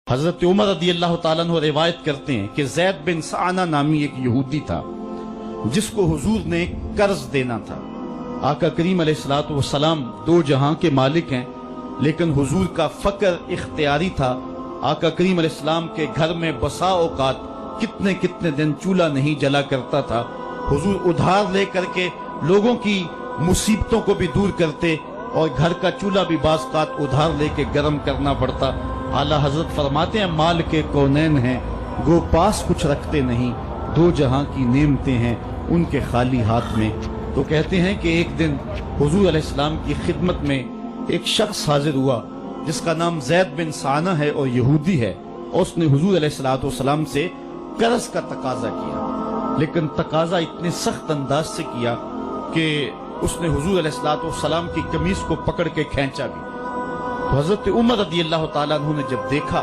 حضرت عمر رضی اللہ تعالیٰ عنہ روایت کرتے ہیں کہ زید بن سعانہ نامی ایک یہودی تھا جس کو حضور نے قرض دینا تھا۔ آقا کریم علیہ الصلوۃ والسلام دو جہاں کے مالک ہیں، لیکن حضور کا فقر اختیاری تھا۔ آقا کریم علیہ السلام کے گھر میں بسا اوقات کتنے دن چولہا نہیں جلا کرتا تھا۔ حضور ادھار لے کر کے لوگوں کی مصیبتوں کو بھی دور کرتے اور گھر کا چولہا بھی بعض اوقات ادھار لے کے گرم کرنا پڑتا۔ اعلیٰ حضرت فرماتے ہیں مال کے کونین ہیں گو پاس کچھ رکھتے نہیں، دو جہاں کی نعمتیں ہیں ان کے خالی ہاتھ میں۔ تو کہتے ہیں کہ ایک دن حضور علیہ السلام کی خدمت میں ایک شخص حاضر ہوا جس کا نام زید بن سعانہ ہے اور یہودی ہے، اور اس نے حضور علیہ السلام سے قرض کا تقاضا کیا، لیکن تقاضا اتنے سخت انداز سے کیا کہ اس نے حضور علیہ السلام کی قمیص کو پکڑ کے کھینچا بھی۔ تو حضرت عمر رضی اللہ تعالیٰ عنہ نے جب دیکھا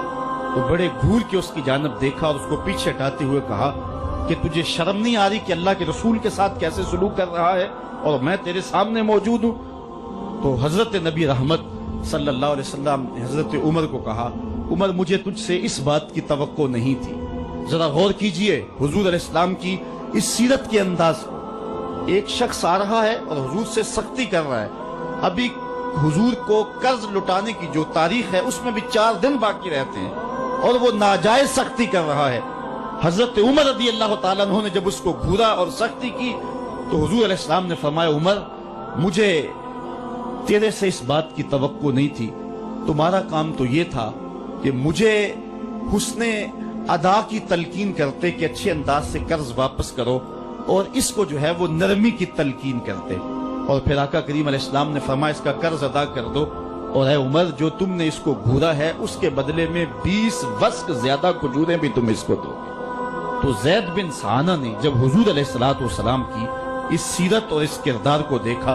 تو بڑے گھور کے اس کی جانب دیکھا اور اس کو پیچھے ہٹاتے ہوئے کہا کہ تجھے شرم نہیں آ رہی کہ اللہ کے رسول کے ساتھ کیسے سلوک کر رہا ہے اور میں تیرے سامنے موجود ہوں؟ تو حضرت نبی رحمت صلی اللہ علیہ وسلم نے حضرت عمر کو کہا، عمر مجھے تجھ سے اس بات کی توقع نہیں تھی۔ ذرا غور کیجئے حضور علیہ السلام کی اس سیرت کے انداز کو۔ ایک شخص آ رہا ہے اور حضور سے سختی کر رہا ہے، ابھی حضور کو قرض لٹانے کی جو تاریخ ہے اس میں بھی 4 دن باقی رہتے ہیں اور وہ ناجائز سختی کر رہا ہے۔ حضرت عمر رضی اللہ تعالیٰ عنہ نے جب اس کو گھورا اور سختی کی تو حضور علیہ السلام نے فرمایا، عمر مجھے تیرے سے اس بات کی توقع نہیں تھی، تمہارا کام تو یہ تھا کہ مجھے حسن ادا کی تلقین کرتے کہ اچھے انداز سے قرض واپس کرو، اور اس کو جو ہے وہ نرمی کی تلقین کرتے، اور پھر آقا کریم علیہ السلام نے فرمایا اس کا قرض ادا کر دو، اور اے عمر جو تم نے اس کو گھورا ہے اس کے بدلے میں 20 وسق زیادہ کھجوریں بھی تم اس کو دو گے۔ تو زید بن سعانہ نے جب حضور علیہ السلام کی اس سیرت اور اس کردار کو دیکھا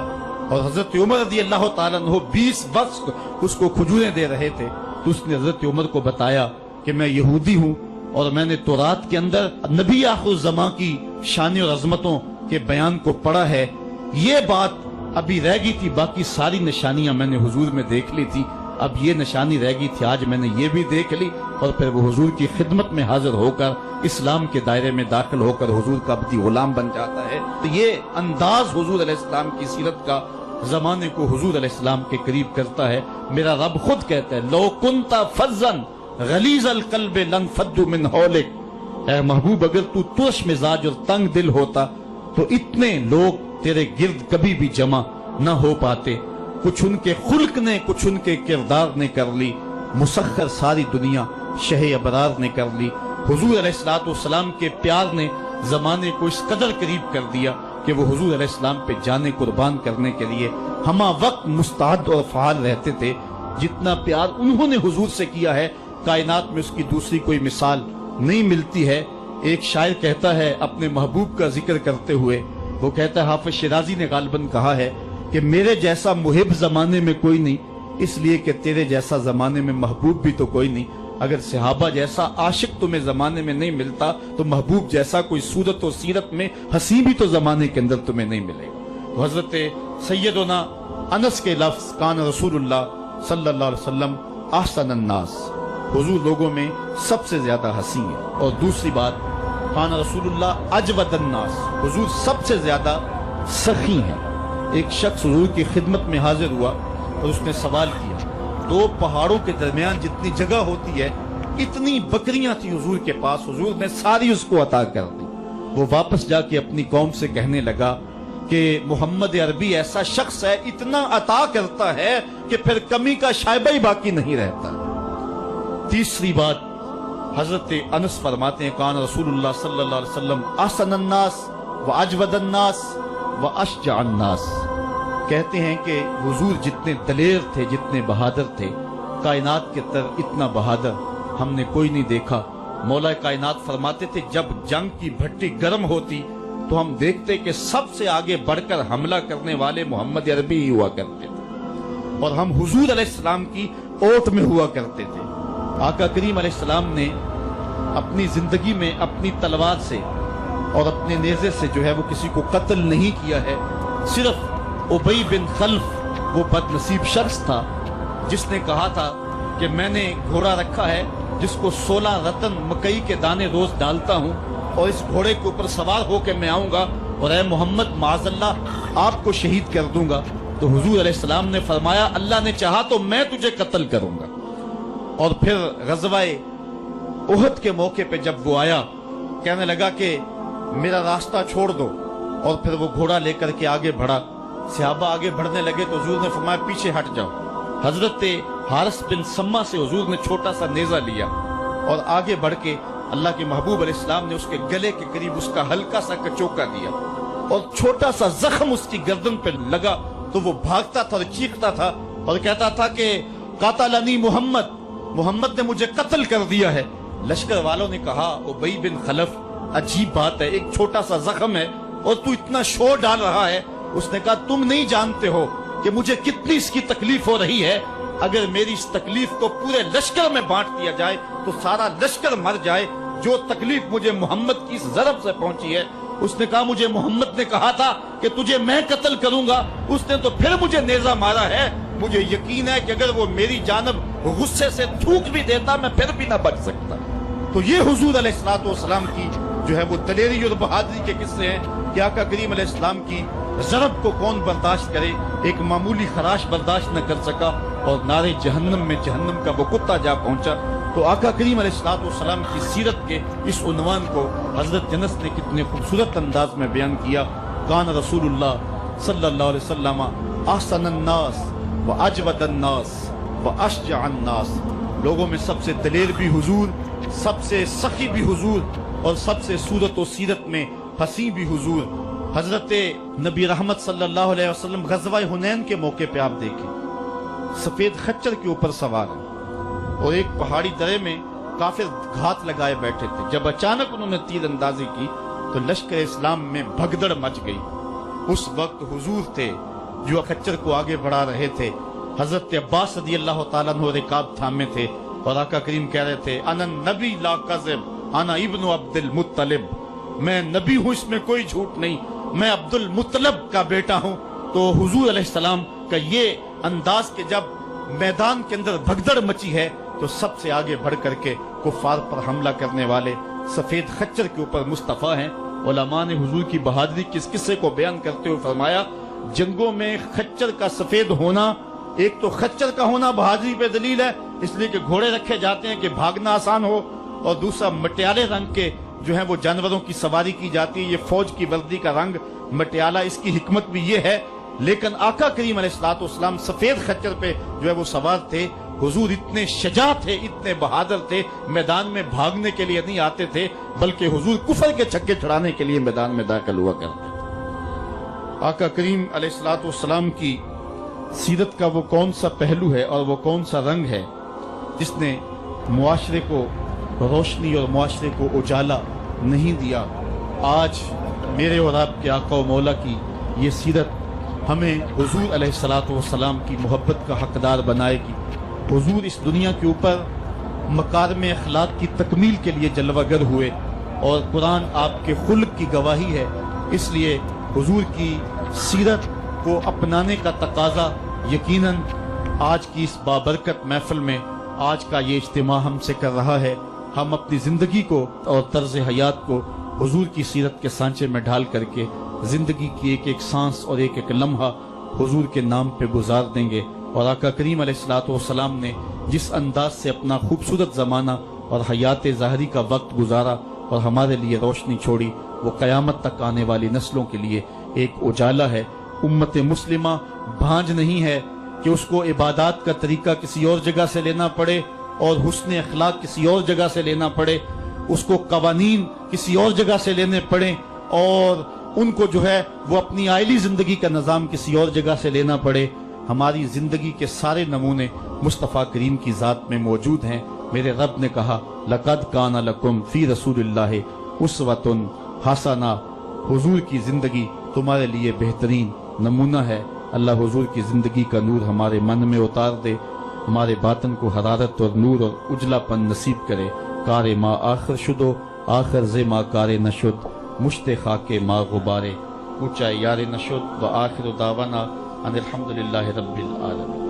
اور حضرت عمر رضی اللہ تعالیٰ عنہ 20 وسق اس کو کھجوریں دے رہے تھے، تو اس نے حضرت عمر کو بتایا کہ میں یہودی ہوں اور میں نے تورات کے اندر نبی آخر الزمان کی شان اور عظمتوں کے بیان کو پڑھا ہے، یہ بات ابھی رہ گئی تھی، باقی ساری نشانیاں میں نے حضور میں دیکھ لی تھی، اب یہ نشانی رہ گئی تھی، آج میں نے یہ بھی دیکھ لی۔ اور پھر وہ حضور کی خدمت میں حاضر ہو کر اسلام کے دائرے میں داخل ہو کر حضور کا عبدی غلام بن جاتا ہے۔ تو یہ انداز حضور علیہ السلام کی سیرت کا زمانے کو حضور علیہ السلام کے قریب کرتا ہے۔ میرا رب خود کہتا ہے لو کنت فظا غلیظ القلب لانفضوا من حولک، اے محبوب اگر تو ترش مزاج اور تنگ دل ہوتا تو اتنے لوگ تیرے گرد کبھی بھی جمع نہ ہو پاتے۔ کچھ ان کے خلق نے، کچھ ان کے کردار نے کر لی، مسخر ساری دنیا شہ ابرار نے کر لی۔ حضور علیہ السلام کے پیار نے زمانے کو اس قدر قریب کر دیا کہ وہ حضور علیہ السلام پہ جانے قربان کرنے کے لیے ہمہ وقت مستعد اور فعال رہتے تھے۔ جتنا پیار انہوں نے حضور سے کیا ہے کائنات میں اس کی دوسری کوئی مثال نہیں ملتی ہے۔ ایک شاعر کہتا ہے اپنے محبوب کا ذکر کرتے ہوئے، وہ کہتا ہے حافظ شیرازی نے غالباً کہا ہے کہ میرے جیسا محب زمانے میں کوئی نہیں، اس لیے کہ تیرے جیسا زمانے میں محبوب بھی تو کوئی نہیں۔ اگر صحابہ جیسا عاشق تمہیں زمانے میں نہیں ملتا تو محبوب جیسا کوئی صورت و سیرت میں حسین بھی تو زمانے کے اندر تمہیں نہیں ملے گا۔ تو حضرت سیدنا انس کے لفظ کان رسول اللہ صلی اللہ علیہ وسلم احسن الناس، حضور لوگوں میں سب سے زیادہ حسین ہے۔ اور دوسری بات کان رسول اللہ اجود الناس، حضور سب سے زیادہ سخی ہیں۔ ایک شخص حضور کی خدمت میں حاضر ہوا اور اس نے سوال کیا، 2 پہاڑوں کے درمیان جتنی جگہ ہوتی ہے اتنی بکریاں تھی حضور کے پاس، حضور نے ساری اس کو عطا کر دی۔ وہ واپس جا کے اپنی قوم سے کہنے لگا کہ محمد عربی ایسا شخص ہے اتنا عطا کرتا ہے کہ پھر کمی کا شائبہ ہی باقی نہیں رہتا۔ تیسری بات حضرت انس فرماتے ہیں کان رسول اللہ صلی اللہ علیہ وسلم احسن الناس واجود الناس واشجع الناس، کہتے ہیں کہ حضور جتنے دلیر تھے، جتنے بہادر تھے، کائنات کے تر اتنا بہادر ہم نے کوئی نہیں دیکھا۔ مولا کائنات فرماتے تھے جب جنگ کی بھٹی گرم ہوتی تو ہم دیکھتے کہ سب سے آگے بڑھ کر حملہ کرنے والے محمد عربی ہی ہوا کرتے تھے، اور ہم حضور علیہ السلام کی اوٹ میں ہوا کرتے تھے۔ آقا کریم علیہ السلام نے اپنی زندگی میں اپنی تلوار سے اور اپنے نیزے سے جو ہے وہ کسی کو قتل نہیں کیا ہے، صرف ابی بن خلف وہ بد نصیب شخص تھا جس نے کہا تھا کہ میں نے گھوڑا رکھا ہے जिसको 16 रतन मकई के दाने रोज डालता हूँ और इस घोड़े के ऊपर सवार होकर मैं आऊंगा और ए मोहम्मद माज़अल्लाह आपको शहीद कर दूंगा। तो हुजूर अलैहिस्सलाम ने फरमाया अल्लाह ने चाहा तो मैं तुझे कत्ल करूंगा। और फिर गज़वाए उहद के मौके पे जब वो आया, कहने लगा कि मेरा रास्ता छोड़ दो, और फिर वो घोड़ा लेकर के आगे बढ़ा। सहाबा आगे बढ़ने लगे तो हुजूर ने फरमाया पीछे हट जाओ। हजरत हारिस बिन सम्मा से हुजूर ने छोटा सा नेजा लिया और आगे बढ़ के अल्लाह के महबूब अलैहिस्सलाम ने उसके गले के करीब उसका हल्का सा कचोका दिया और छोटा सा जख्म उसकी गर्दन पे लगा तो वो भागता था और चीखता था और कहता था कि कातलनी मोहम्मद, मोहम्मद ने मुझे कत्ल कर दिया है। लश्कर वालों ने कहा उबई बिन खलफ अजीब बात है, एक छोटा सा जख्म है और तू इतना शोर डाल रहा है। उसने कहा तुम नहीं जानते हो कि मुझे कितनी इसकी तकलीफ हो रही है। अगर मेरी इस तकलीफ को पूरे लश्कर में बांट दिया जाए तो सारा लश्कर मर जाए। जो तकलीफ मुझे मोहम्मद की इस ज़रब से पहुंची है। उसने कहा मुझे मोहम्मद ने कहा था कि तुझे मैं कत्ल करूंगा, उसने तो फिर मुझे नेजा मारा है। मुझे यकीन है कि अगर वो मेरी जानब गुस्से से थूक भी देता मैं फिर भी ना बच सकता। तो ये हुजूर अलैहिस्सलातु वस्सलाम की जो है वो दलेरी और बहादुरी के किस्से हैं कि आका करीम अलैहिस्सलाम की ज़रब को कौन बर्दाश्त करे। एक मामूली खराश बर्दाश्त न कर सका और नारे जहन्नम में जहन्नम का वो कुत्ता जा पहुंचा। तो आका करीम अलैहिस्सलातु वस्सलाम की सीरत के इस उन्वान को हजरत अनस ने कितने खूबसूरत अंदाज में बयान किया। कान रसूलुल्लाह सल्लल्लाहु अलैहि वसल्लम अहसनन नास व अजवदन नास व अशजअन नास। लोगों में सबसे दलेर भी हुजूर, सबसे सखी भी हुजूर और सबसे सूरत और सीरत में हसी भी हुजूर। हजरत नबी रहमत सल्लल्लाहु अलैहि वसल्लम गज़वा हुनैन के मौके पे आप देखें सफेद खच्चर के ऊपर सवार हैं और एक पहाड़ी दरे में काफिर घात लगाए बैठे थे। जब अचानक उन्होंने तीर अंदाजी की तो लश्कर इस्लाम में भगदड़ मच गई। उस वक्त हुजूर थे जो खच्चर को आगे बढ़ा रहे थे। हजरत अब्बास रज़ी अल्लाह ताला अन्हु रिकाब थामे थे और आका करीम कह रहे थे अनन नबी ला कज़िब अना इब्नु अब्दुल मुत्तलिब, मैं नबी हूं इसमें कोई झूठ नहीं, मैं अब्दुल मुत्तलब का बेटा हूं। तो हुजूर अलैहिस्सलाम का ये अंदाज के जब मैदान के अंदर भगदड़ मची है तो सबसे आगे बढ़ करके कुफार पर हमला करने वाले सफेद खच्चर के ऊपर मुस्तफा हैं। उलमा ने हुजूर की बहादुरी के इस किस्से को बयान करते हुए फरमाया जंगों में खच्चर का सफेद होना, एक तो खच्चर का होना बहादुरी पे दलील है इसलिए कि घोड़े रखे जाते हैं कि भागना आसान हो, और दूसरा मटियाले रंग के जो है वो जानवरों की सवारी की जाती है। ये फौज की वर्दी का रंग मटियाला, इसकी हिकमत भी ये है। लेकिन आका करीम अलैहिस्सलातु वस्सलाम सफेद खच्चर पे जो है वो सवार थे। हुजूर इतने शजा थे, इतने बहादुर थे, मैदान में भागने के लिए नहीं आते थे बल्कि हुजूर कुफर के छक्के छुड़ाने के लिए मैदान में दाखिल हुआ करते थे। आका करीम अलैहिस्सलातु वस्सलाम की सीरत का वो कौन सा पहलू है और वो कौन सा रंग है जिसने मुआशरे को रोशनी और मुआशरे को उजाला नहीं दिया। आज मेरे और आपके आका व मौला की ये सीरत हमें हुजूर अलैहिस्सलातु वस्सलाम की मोहब्बत का हकदार बनाएगी। हुजूर इस दुनिया के ऊपर मकारिम अखलाक की तकमील के लिए जलवागर हुए और कुरान आपके खुल्क की गवाही है। इसलिए हुजूर की सीरत को अपनाने का तकाजा यकीनन आज की इस बाबरकत महफिल में आज का ये इज्तिमा हमसे कर रहा है। हम अपनी जिंदगी को और तर्ज हयात को हुजूर की सीरत के सांचे में ढाल करके जिंदगी की एक एक सांस और एक एक लम्हा हुजूर के नाम पे गुजार देंगे। और आका करीम अलैहिस्सलातु वस्सलाम ने जिस अंदाज से अपना खूबसूरत ज़माना और हयात ज़ाहरी का वक्त गुजारा और हमारे लिए रोशनी छोड़ी, वो क़यामत तक आने वाली नस्लों के लिए एक उजाला है। उम्मत मुस्लिमा भांज नहीं है कि उसको इबादत का तरीका किसी और जगह से लेना पड़े और हुस्न अखलाक किसी और जगह से लेना पड़े, उसको कवानीन किसी और जगह से लेने पड़े और उनको जो है वो अपनी आइली जिंदगी का निज़ाम किसी और जगह से लेना पड़े। हमारी जिंदगी के सारे नमूने मुस्तफ़ा करीम की ज़ात में मौजूद हैं। मेरे रब ने कहा लक़द काना लकुम फ़ी रसूलिल्लाहि उस्वतुन हसना, हुजूर की जिंदगी तुम्हारे लिए बेहतरीन नमूना है। अल्लाह हुजूर की जिंदगी का नूर हमारे मन में उतार दे, हमारे बातन को हरारत और नूर और उजलापन नसीब करे। कारे माँ आखिर शुदो आखिर जे माँ कारे नशुद, मुश्ते खाके माँ गुबारे ऊंचा यार नशुद व आखिर दावाना अनिल हम्दुलिल्लाहि रब्बिल आलमीन।